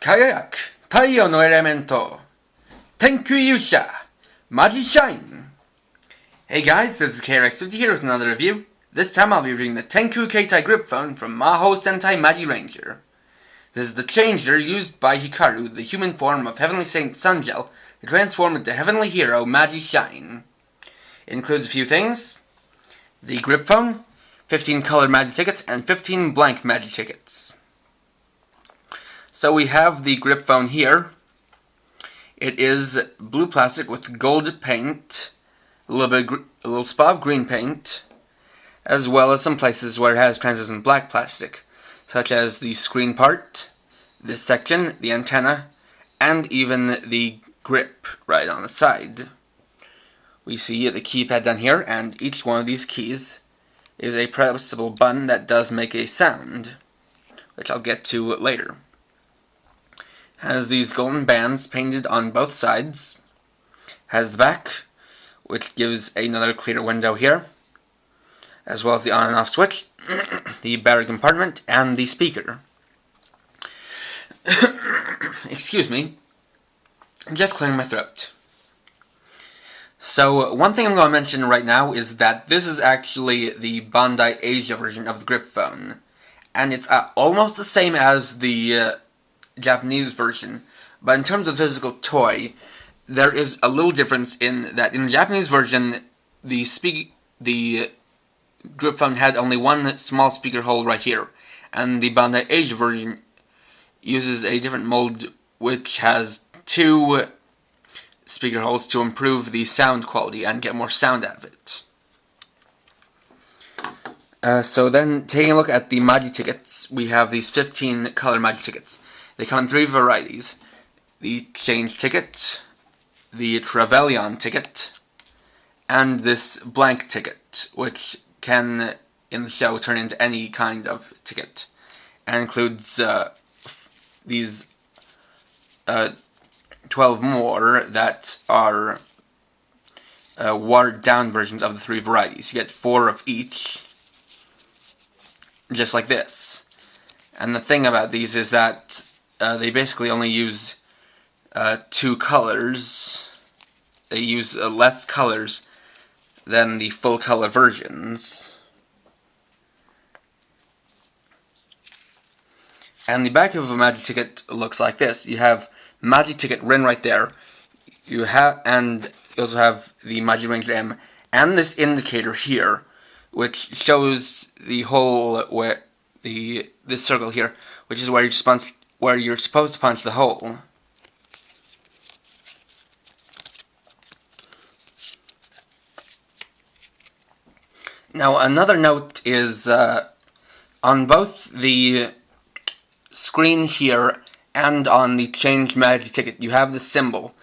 輝く太陽のエレメント Tenku Yusha Magi Shine. Hey guys, this is KRX50 here with another review. This time I'll be reading the Tenku Keitai GripPhone from Maho Sentai Magi Ranger. This is the changer used by Hikaru, the human form of Heavenly Saint Sungel, to transform into Heavenly Hero Magi Shine. It includes a few things: the GripPhone, 15 colored Magi tickets, and 15 blank Magi tickets. So we have the GripPhone here. It is blue plastic with gold paint, a little spot of green paint, as well as some places where it has translucent black plastic, such as the screen part, this section, the antenna, and even the grip right on the side. We see the keypad down here, and each one of these keys is a pressable button that does make a sound, which I'll get to later. Has these golden bands painted on both sides. Has the back, which gives another clear window here, as well as the on and off switch, the battery compartment, and the speaker. Excuse me, just clearing my throat. So one thing I'm going to mention right now is that this is actually the Bandai Asia version of the GripPhone, and it's almost the same as the Japanese version, but in terms of physical toy, there is a little difference in that in the Japanese version, the GripPhone had only one small speaker hole right here, and the Bandai Asia version uses a different mold which has two speaker holes to improve the sound quality and get more sound out of it. So then, taking a look at the Magi tickets, we have these 15 color Magi tickets. They come in three varieties: the change ticket, the Trevelyan ticket, and this blank ticket, which can, in the show, turn into any kind of ticket, and includes these 12 more that are watered down versions of the three varieties. You get 4 of each, just like this. And the thing about these is that they basically only use 2 colors. They use less colors than the full color versions. And the back of a Magi ticket looks like this. You have Magi ticket written right there. You also have the Magi Ranger M and this indicator here, which shows the hole where this circle here, which is where you're supposed to punch the hole. Now another note is on both the screen here and on the changed Magi ticket you have the symbol.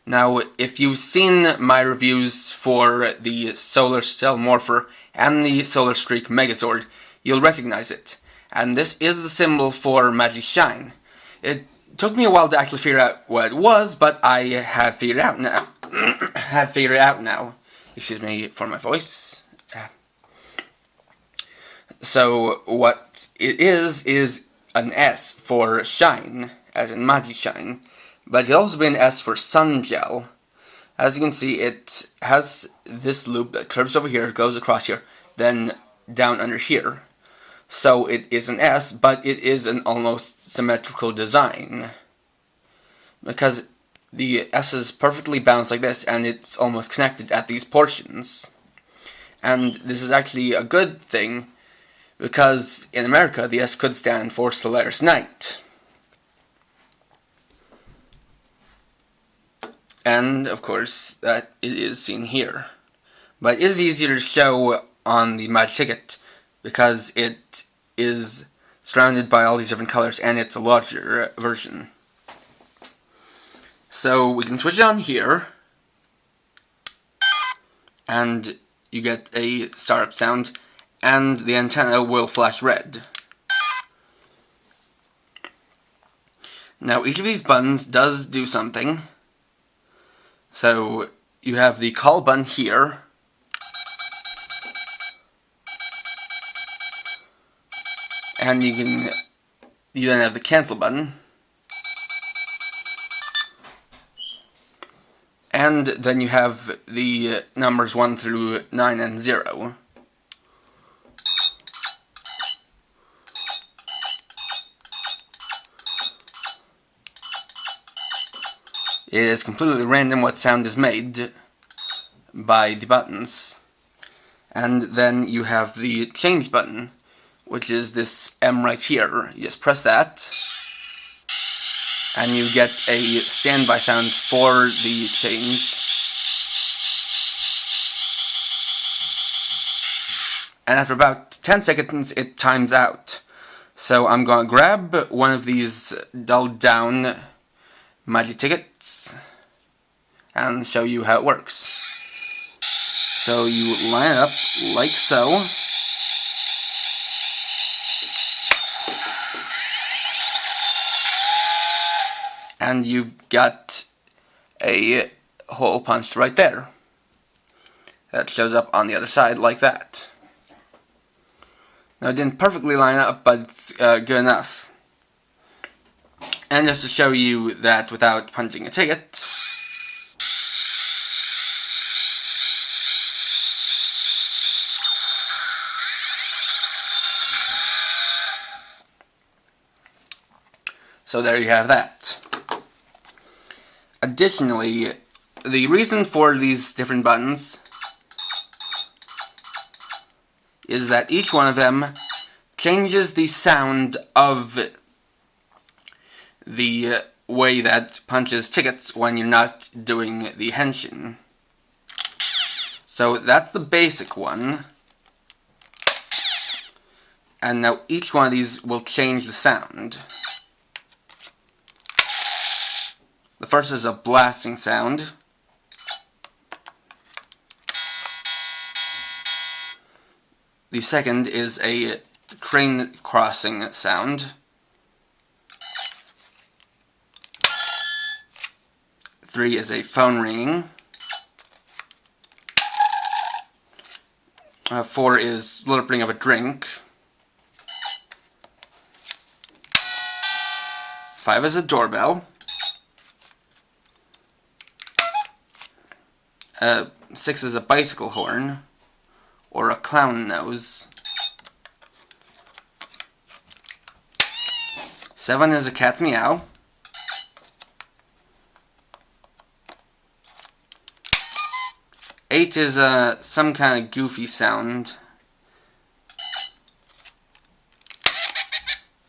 Now if you've seen my reviews for the Solar Cell Morpher and the Solar Streak Megazord, you'll recognize it. And this is the symbol for Magi Shine. It took me a while to actually figure out what it was, but I have figured it out now. Excuse me for my voice. So what it is an S for Shine, as in Magi Shine, but it can also be an S for Sungel. As you can see, it has this loop that curves over here, goes across here, then down under here. So it is an S, but it is an almost symmetrical design, because the S is perfectly balanced like this, and it's almost connected at these portions. And this is actually a good thing, because in America the S could stand for Solaris Night. And of course that it is seen here. But it is easier to show on the Magi ticket because it is surrounded by all these different colors and it's a larger version. So we can switch it on here, and you get a startup sound, and the antenna will flash red. Now each of these buttons does do something. So you have the call button here, and you then have the cancel button, And then you have the numbers 1 through 9 and 0. It is completely random what sound is made by the buttons. And then you have the change button, which is this M right here. You just press that, and you get a standby sound for the change. And after about 10 seconds, it times out. So I'm gonna grab one of these dulled down magic tickets and show you how it works. So you line it up like so. And you've got a hole punched right there. That shows up on the other side like that. Now it didn't perfectly line up, but it's good enough. And just to show you that without punching a ticket, so there you have that. Additionally, the reason for these different buttons is that each one of them changes the sound of the way that punches tickets when you're not doing the Henshin. So that's the basic one. And now each one of these will change the sound. The first is a blasting sound. The second is a train crossing sound. Three is a phone ringing. 4 is slurping of a drink. 5 is a doorbell. 6 is a bicycle horn, or a clown nose. 7 is a cat's meow. 8 is some kind of goofy sound.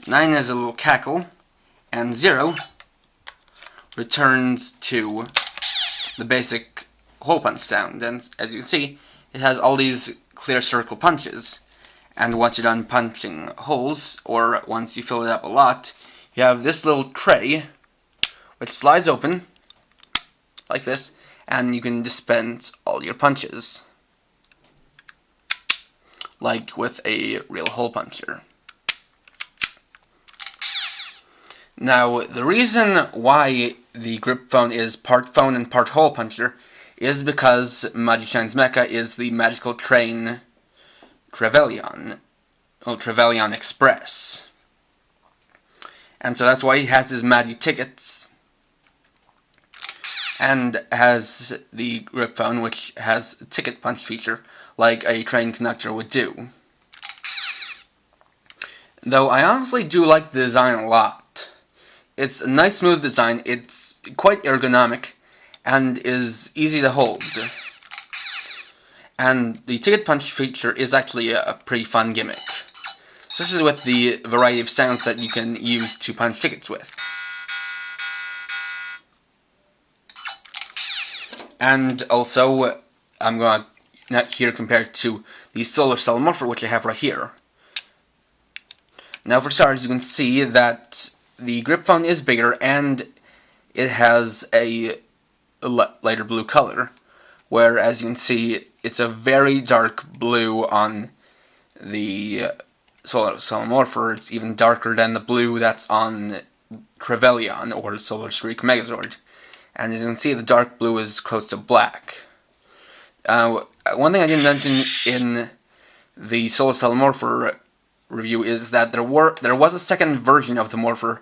9 is a little cackle. And 0 returns to the basic hole punch sound. And as you can see, it has all these clear circle punches. And once you're done punching holes, or once you fill it up a lot, you have this little tray which slides open like this, and you can dispense all your punches like with a real hole puncher. Now, the reason why the GripPhone is part phone and part hole puncher is because Magician's Mecha is the magical train Trevelyan Express. And so that's why he has his magic tickets and has the GripPhone, which has a ticket punch feature like a train conductor would do. Though I honestly do like the design a lot. It's a nice smooth design, it's quite ergonomic, and is easy to hold. And the ticket punch feature is actually a pretty fun gimmick, especially with the variety of sounds that you can use to punch tickets with. And also, I'm going to not here compared to the Solar Cell Morpher, which I have right here. Now for starters, you can see that the GripPhone is bigger and it has a lighter blue color, where as you can see it's a very dark blue on the Solar Cell Morpher. It's even darker than the blue that's on Trevelyan or Solar Streak Megazord, and as you can see the dark blue is close to black. One thing I didn't mention in the Solar Cell Morpher review is that there was a second version of the Morpher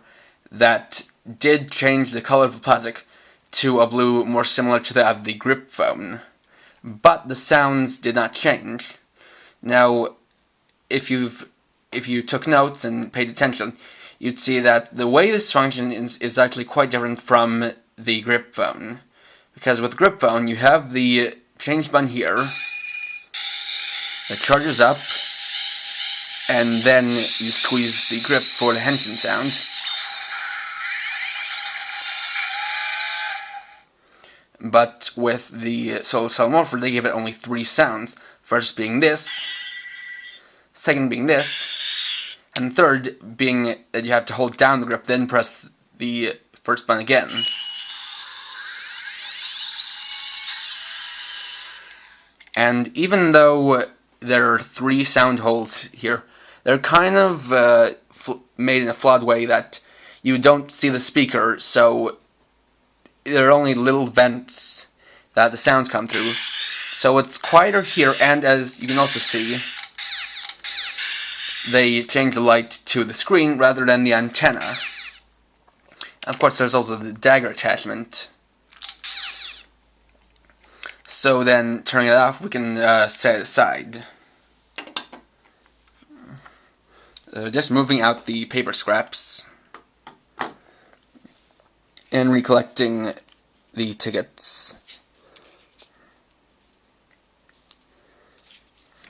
that did change the color of the plastic to a blue more similar to that of the GripPhone, but the sounds did not change. Now, if you took notes and paid attention, you'd see that the way this functions is actually quite different from the GripPhone. Because with GripPhone, you have the change button here, it charges up, and then you squeeze the grip for the Henshin sound. But with the Soul Cell Morpher, they give it only 3 sounds. First being this, second being this, and third being that you have to hold down the grip, then press the first button again. And even though there are 3 sound holes here, they're kind of made in a flawed way that you don't see the speaker, so there are only little vents that the sounds come through. So it's quieter here, and as you can also see, they change the light to the screen rather than the antenna. Of course, there's also the dagger attachment. So then, turning it off, we can set it aside. Just moving out the paper scraps and recollecting the tickets.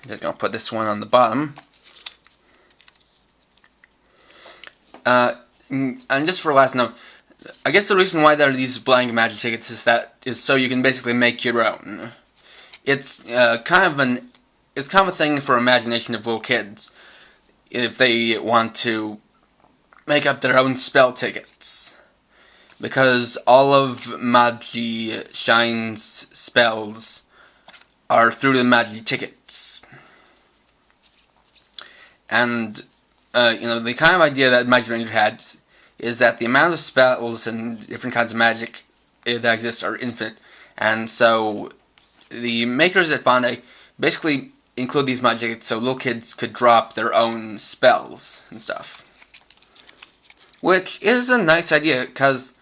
Just gonna put this one on the bottom. And just for a last note, I guess the reason why there are these blank magic tickets is so you can basically make your own. It's kind of a thing for imagination of little kids if they want to make up their own spell tickets, because all of Magi Shine's spells are through the Magi tickets, and the kind of idea that Magic Ranger had is that the amount of spells and different kinds of magic that exist are infinite, and so the makers at Bandai basically include these magic tickets so little kids could drop their own spells and stuff. Which is a nice idea, because,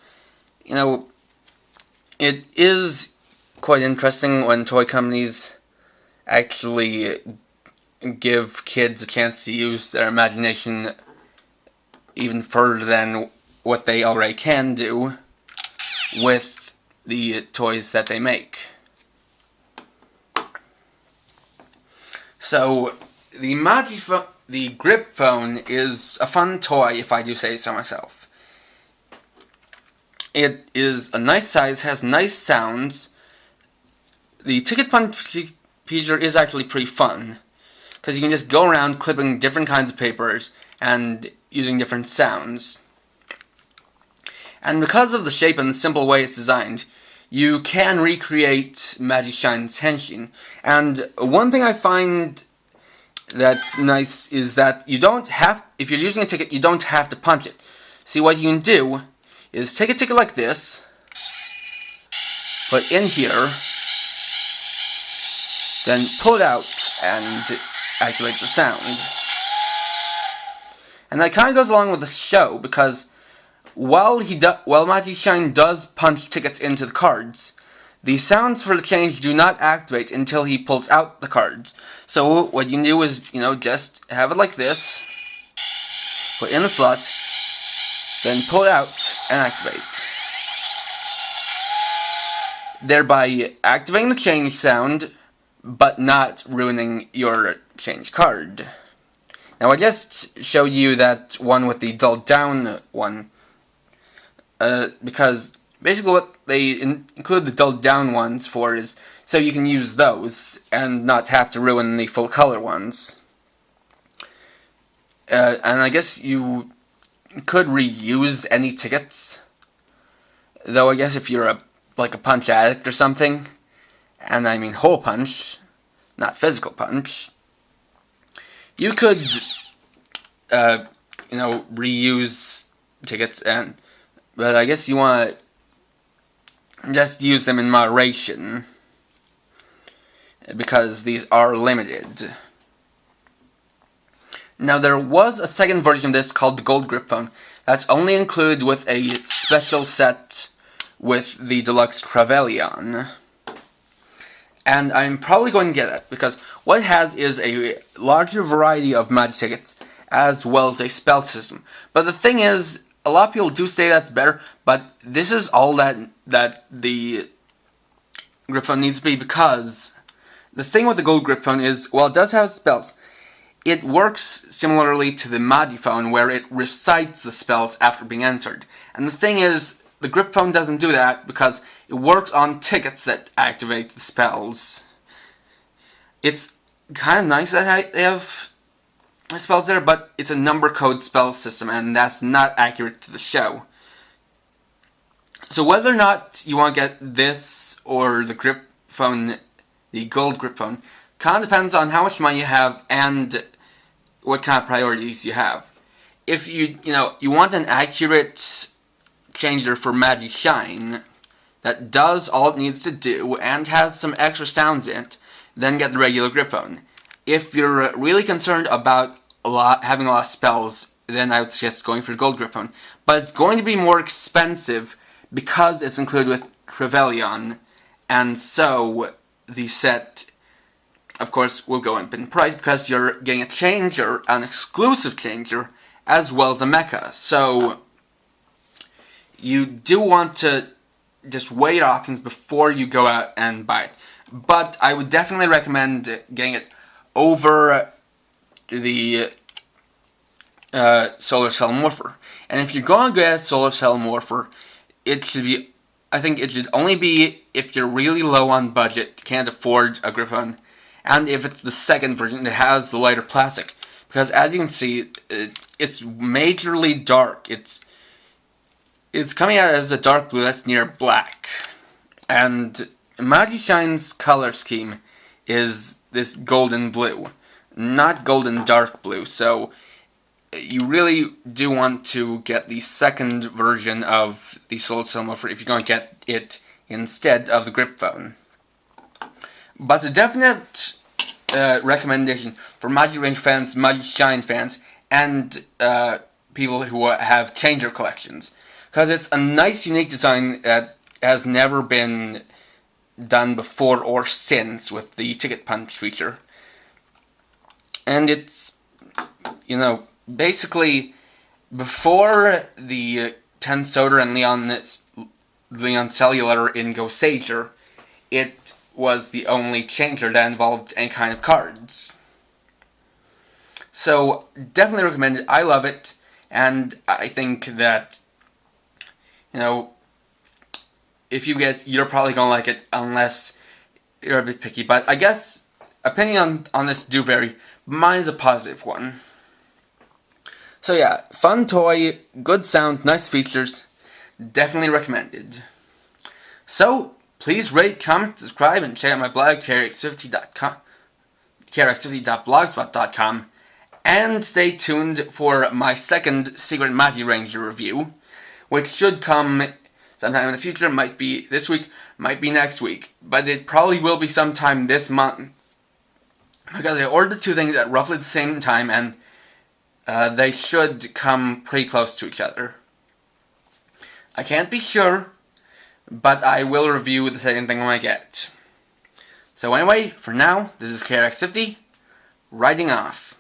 it is quite interesting when toy companies actually give kids a chance to use their imagination even further than what they already can do with the toys that they make. So, the GripPhone is a fun toy, if I do say so myself. It is a nice size, has nice sounds. The ticket punch feature is actually pretty fun, because you can just go around clipping different kinds of papers and using different sounds. And because of the shape and the simple way it's designed, you can recreate Magic Shine's Henshin. And one thing I find that's nice is that you don't have, if you're using a ticket, you don't have to punch it. See, what you can do is take a ticket like this, put it in here, then pull it out and activate the sound. And that kind of goes along with the show, because while Magic Shine does punch tickets into the cards, the sounds for the change do not activate until he pulls out the cards. So what you can do is, just have it like this, put it in the slot, then pull it out and activate, thereby activating the change sound, but not ruining your change card. Now I just showed you that one with the dulled down one, because basically what they include the dulled down ones for is so you can use those and not have to ruin the full color ones. And I guess you could reuse any tickets, though I guess if you're like a punch addict or something, and I mean hole punch, not physical punch, you could reuse tickets, but I guess you want to just use them in moderation, because these are limited. Now, there was a second version of this called the Gold GripPhone that's only included with a special set with the deluxe Trevelyan. And I'm probably going to get it, because what it has is a larger variety of magic tickets, as well as a spell system. But the thing is, a lot of people do say that's better, but this is all that the GripPhone needs to be, because the thing with the Gold GripPhone is, while it does have spells, it works similarly to the Magiphone, where it recites the spells after being entered. And the thing is, the GripPhone doesn't do that, because it works on tickets that activate the spells. It's kind of nice that they have spells there, but it's a number code spell system, and that's not accurate to the show. So whether or not you want to get this or the GripPhone, the Gold GripPhone, kind of depends on how much money you have and what kind of priorities you have. If you want an accurate changer for Magic Shine that does all it needs to do and has some extra sounds in it, then get the regular GripPhone. If you're really concerned about having a lot of spells, then I would suggest going for the Gold GripPhone. But it's going to be more expensive because it's included with Trevelyan, and so the set, of course, will go up in price because you're getting a changer, an exclusive changer, as well as a mecha. So you do want to just weigh your options before you go out and buy it. But I would definitely recommend getting it over the Solar Cell Morpher. And if you're going to get a Solar Cell Morpher, it should be, I think it should only be if you're really low on budget, can't afford a GripPhone, and if it's the second version that has the lighter plastic. Because as you can see, it's majorly dark. It's coming out as a dark blue that's near black. And Magic Shine's color scheme is this golden blue, not golden dark blue. So you really do want to get the second version of the Solar Cell Morpher if you're going to get it instead of the GripPhone. But a definite recommendation for Magic Range fans, Magic Shine fans, and people who have changer collections. Because it's a nice, unique design that has never been done before or since with the Ticket Punch feature. And it's, basically, before the Tensoder and Leon Cellular in Go Sager, it was the only changer that involved any kind of cards. So, definitely recommend it. I love it, and I think that, if you get, you're probably going to like it unless you're a bit picky. But I guess opinion on this do vary. Mine is a positive one. So yeah, fun toy, good sounds, nice features, definitely recommended. So, please rate, comment, subscribe, and check out my blog, krx50.com, krx50.blogspot.com, and stay tuned for my second Secret Magic Ranger review, which should come sometime in the future. Might be this week, might be next week, but it probably will be sometime this month, because I ordered two things at roughly the same time, and they should come pretty close to each other. I can't be sure, but I will review the second thing when I get it. So anyway, for now, this is KRX50, writing off.